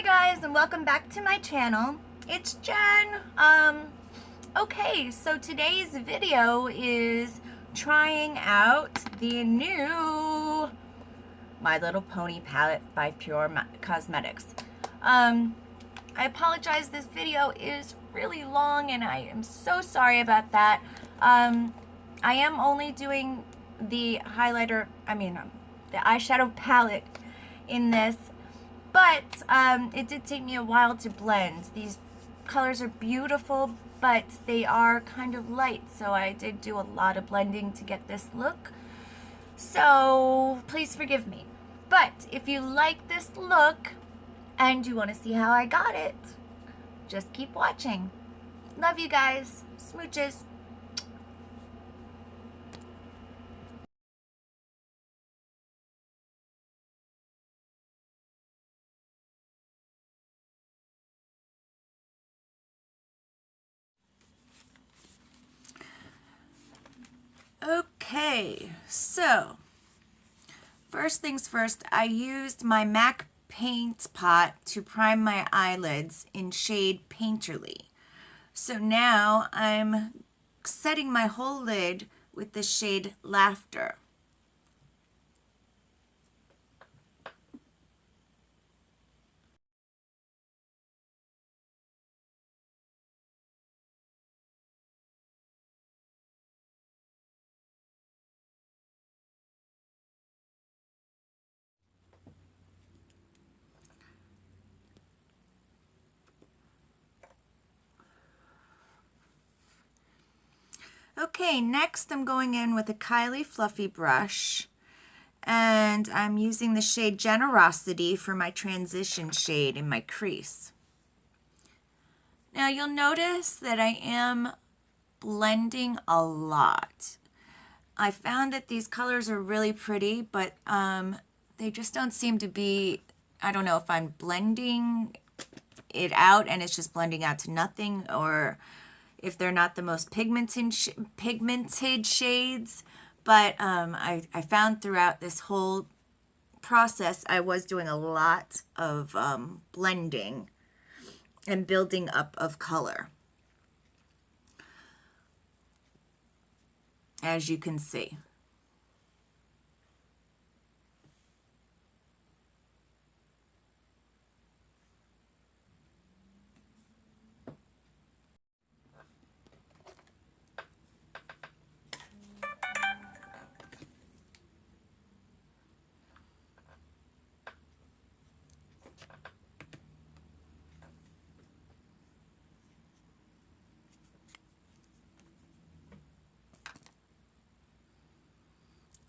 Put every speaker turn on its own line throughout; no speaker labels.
Hi guys, and welcome back to my channel. It's Jen. Okay, so today's video is trying out the new My Little Pony palette by Pure Cosmetics. I apologize, this video is really long and I am so sorry about that. I am only doing the the eyeshadow palette in this, but it did take me a while to blend. These colors are beautiful, but they are kind of light, so I did do a lot of blending to get this look. So please forgive me. But if you like this look and you want to see how I got it, just keep watching. Love you guys. Smooches. Okay, so first things first, I used my MAC paint pot to prime my eyelids in shade Painterly. So now I'm setting my whole lid with the shade Laughter. Okay, next I'm going in with a Kylie fluffy brush, and I'm using the shade Generosity for my transition shade in my crease. Now you'll notice that I am blending a lot. I found that these colors are really pretty, but they just don't seem to be, I don't know if I'm blending it out and it's just blending out to nothing, or if they're not the most pigmented shades. But I found throughout this whole process I was doing a lot of blending and building up of color, as you can see.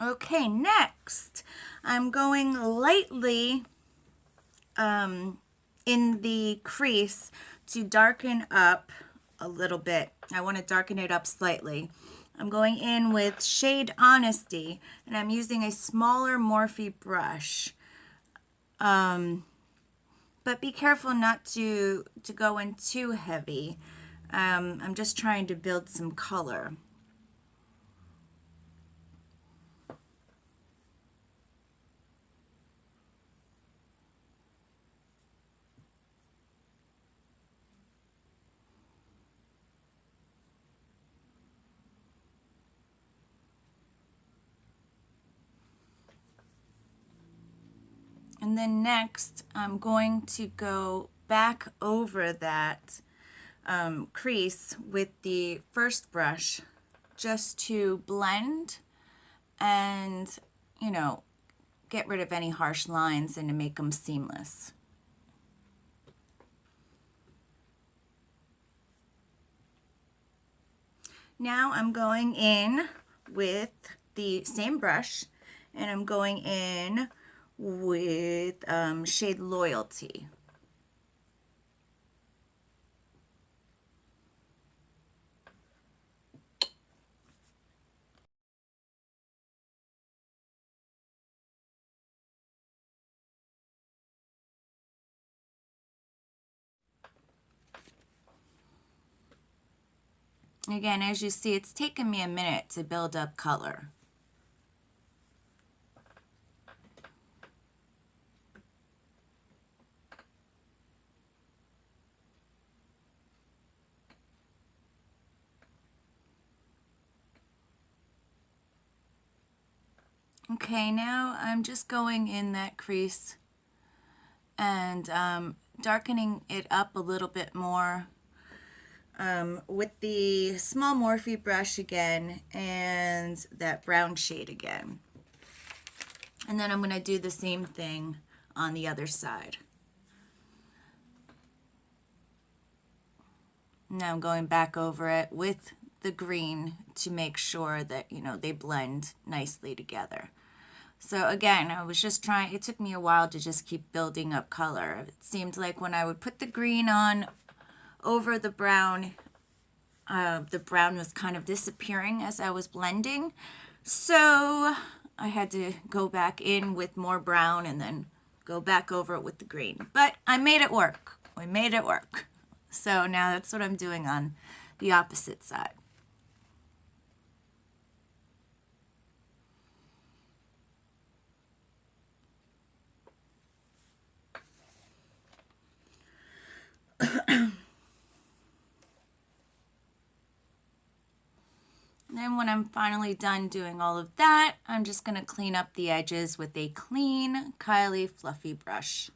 Okay, next I'm going lightly in the crease to darken up a little bit. I want to darken it up slightly. I'm going in with shade Honesty, and I'm using a smaller Morphe brush. But be careful not to go in too heavy. I'm just trying to build some color. And then next, I'm going to go back over that crease with the first brush just to blend and, get rid of any harsh lines and to make them seamless. Now I'm going in with the same brush, and I'm going in with shade Loyalty. Again, as you see, it's taken me a minute to build up color. Okay, now I'm just going in that crease and darkening it up a little bit more with the small Morphe brush again and that brown shade again. And then I'm going to do the same thing on the other side. Now I'm going back over it with the green to make sure that, you know, they blend nicely together. So again, I was just trying, it took me a while to just keep building up color. It seemed like when I would put the green on over the brown was kind of disappearing as I was blending. So I had to go back in with more brown and then go back over it with the green. But I made it work. We made it work. So now that's what I'm doing on the opposite side. Then when I'm finally done doing all of that, I'm just going to clean up the edges with a clean Kylie fluffy brush.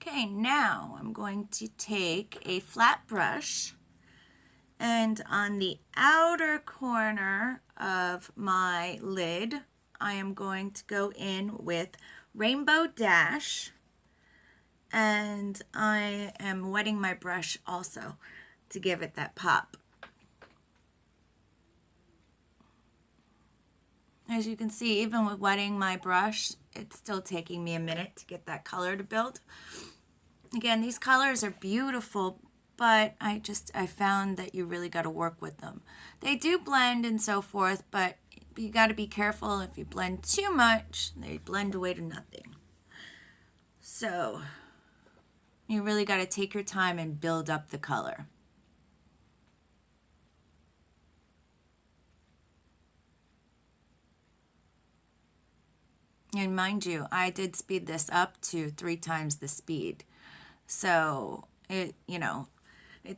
Okay, now I'm going to take a flat brush and on the outer corner of my lid, I am going to go in with Rainbow Dash, and I am wetting my brush also to give it that pop. As you can see, even with wetting my brush, it's still taking me a minute to get that color to build. Again, these colors are beautiful, but I found that you really got to work with them. They do blend and so forth, but you got to be careful. If you blend too much, they blend away to nothing. So you really got to take your time and build up the color. And mind you, I did speed this up to 3 times the speed. So it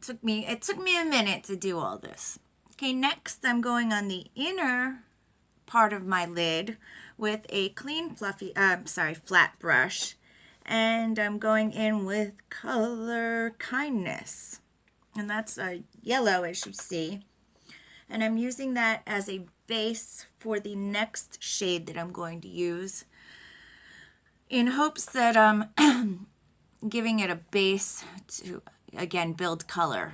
took me a minute to do all this. Okay, next I'm going on the inner part of my lid with a clean flat brush, and I'm going in with color Kindness, and that's a yellow, as you see, and I'm using that as a base for the next shade that I'm going to use, in hopes that giving it a base to, again, build color.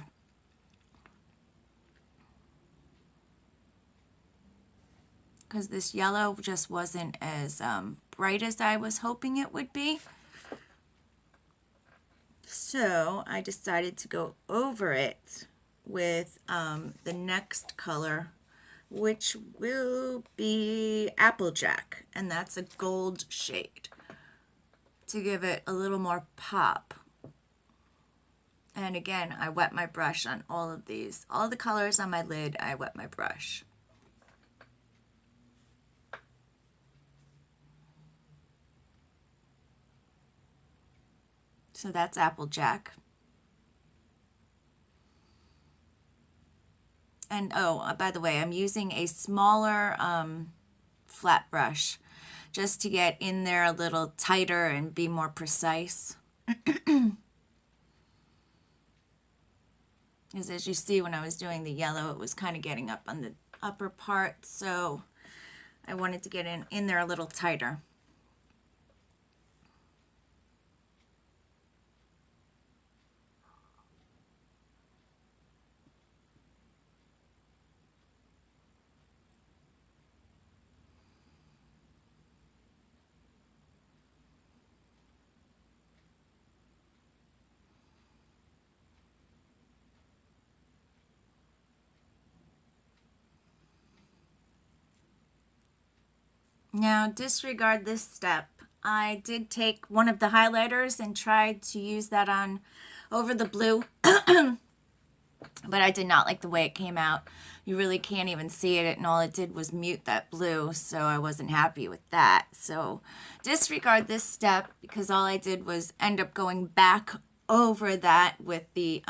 Because this yellow just wasn't as bright as I was hoping it would be. So I decided to go over it with the next color, which will be Applejack, and that's a gold shade, to give it a little more pop. And again, I wet my brush on all of these. All the colors on my lid, I wet my brush. So that's Applejack. And oh, by the way, I'm using a smaller flat brush just to get in there a little tighter and be more precise. Because as you see, when I was doing the yellow, it was kind of getting up on the upper part, so I wanted to get in there a little tighter. Now disregard this step. I did take one of the highlighters and tried to use that on over the blue, but I did not like the way it came out. You really can't even see it, and all it did was mute that blue, so I wasn't happy with that. So disregard this step, because all I did was end up going back over that with the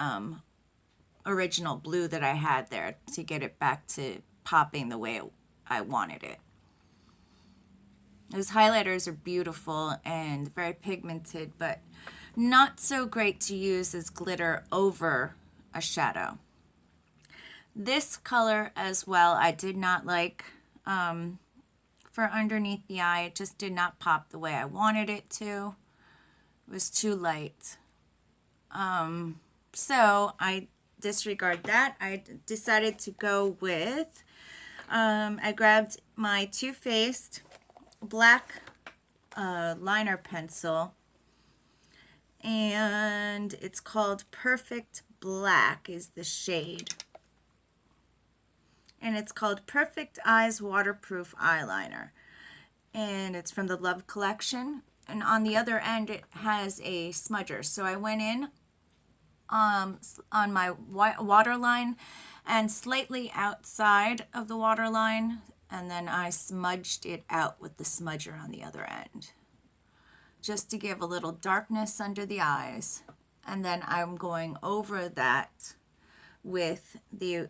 original blue that I had there to get it back to popping the way I wanted it. Those highlighters are beautiful and very pigmented, but not so great to use as glitter over a shadow. This color as well, I did not like for underneath the eye. It just did not pop the way I wanted it to. It was too light. So I disregard that. I decided to go with, I grabbed my Too Faced black liner pencil, and it's called Perfect Black is the shade, and it's called Perfect Eyes Waterproof Eyeliner, and it's from the Love collection, and on the other end it has a smudger. So I went in on my waterline and slightly outside of the waterline, and then I smudged it out with the smudger on the other end, just to give a little darkness under the eyes. And then I'm going over that with the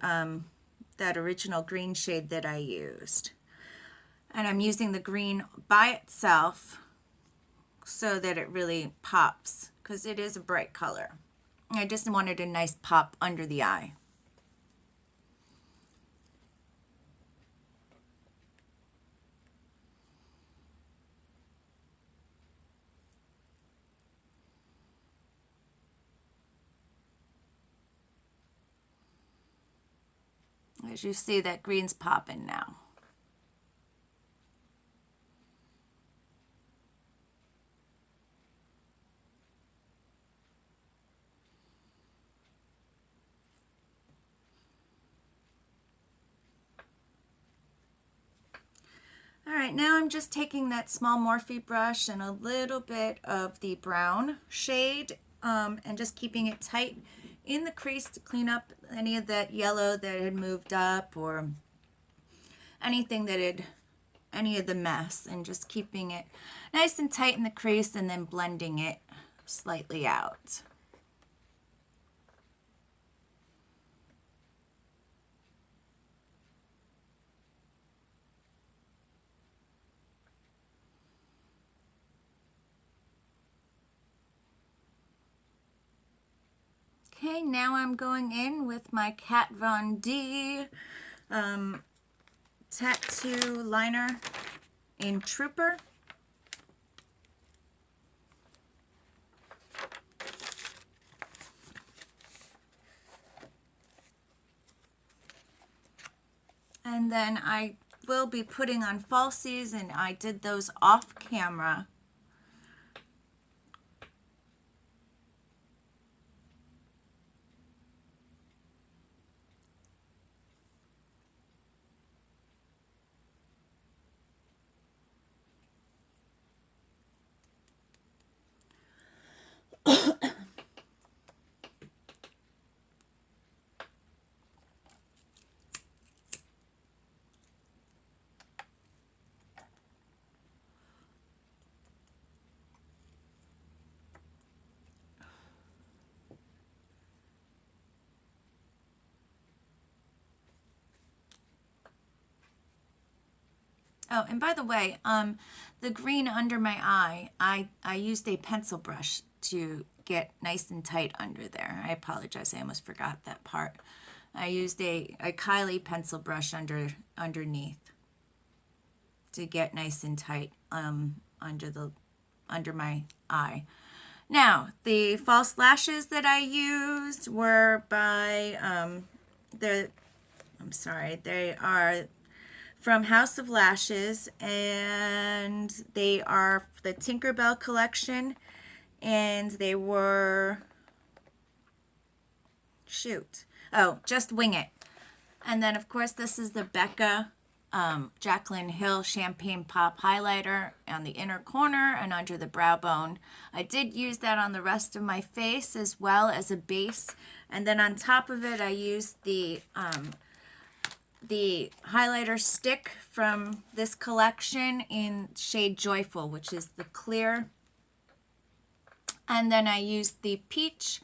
that original green shade that I used. And I'm using the green by itself so that it really pops, because it is a bright color. I just wanted a nice pop under the eye. As you see, that green's popping now. All right, now I'm just taking that small Morphe brush and a little bit of the brown shade and just keeping it tight in the crease to clean up any of that yellow that had moved up, or anything that had, any of the mess, and just keeping it nice and tight in the crease and then blending it slightly out. Okay, now I'm going in with my Kat Von D tattoo liner in Trooper. And then I will be putting on falsies, and I did those off camera. Oh, and by the way, the green under my eye, I used a pencil brush to get nice and tight under there. I apologize, I almost forgot that part. I used a Kylie pencil brush underneath to get nice and tight under my eye. Now, the false lashes that I used were by they are from House of Lashes, and they are the Tinkerbell collection, and they were, Just Wing It. And then of course this is the Becca Jaclyn Hill Champagne Pop highlighter on the inner corner and under the brow bone. I did use that on the rest of my face as well as a base. And then on top of it, I used the highlighter stick from this collection in shade Joyful, which is the clear. And then I used the peach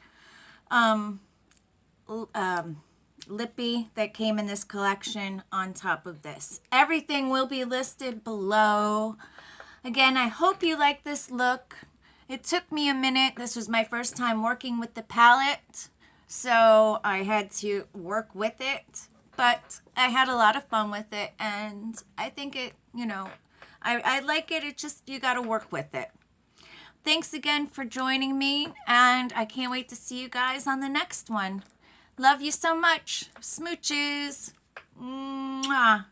lippy that came in this collection on top of this. Everything will be listed below. Again, I hope you like this look. It took me a minute. This was my first time working with the palette, so I had to work with it, but I had a lot of fun with it, and I think it, you know, I like it. It just, you got to work with it. Thanks again for joining me, and I can't wait to see you guys on the next one. Love you so much. Smooches. Mwah.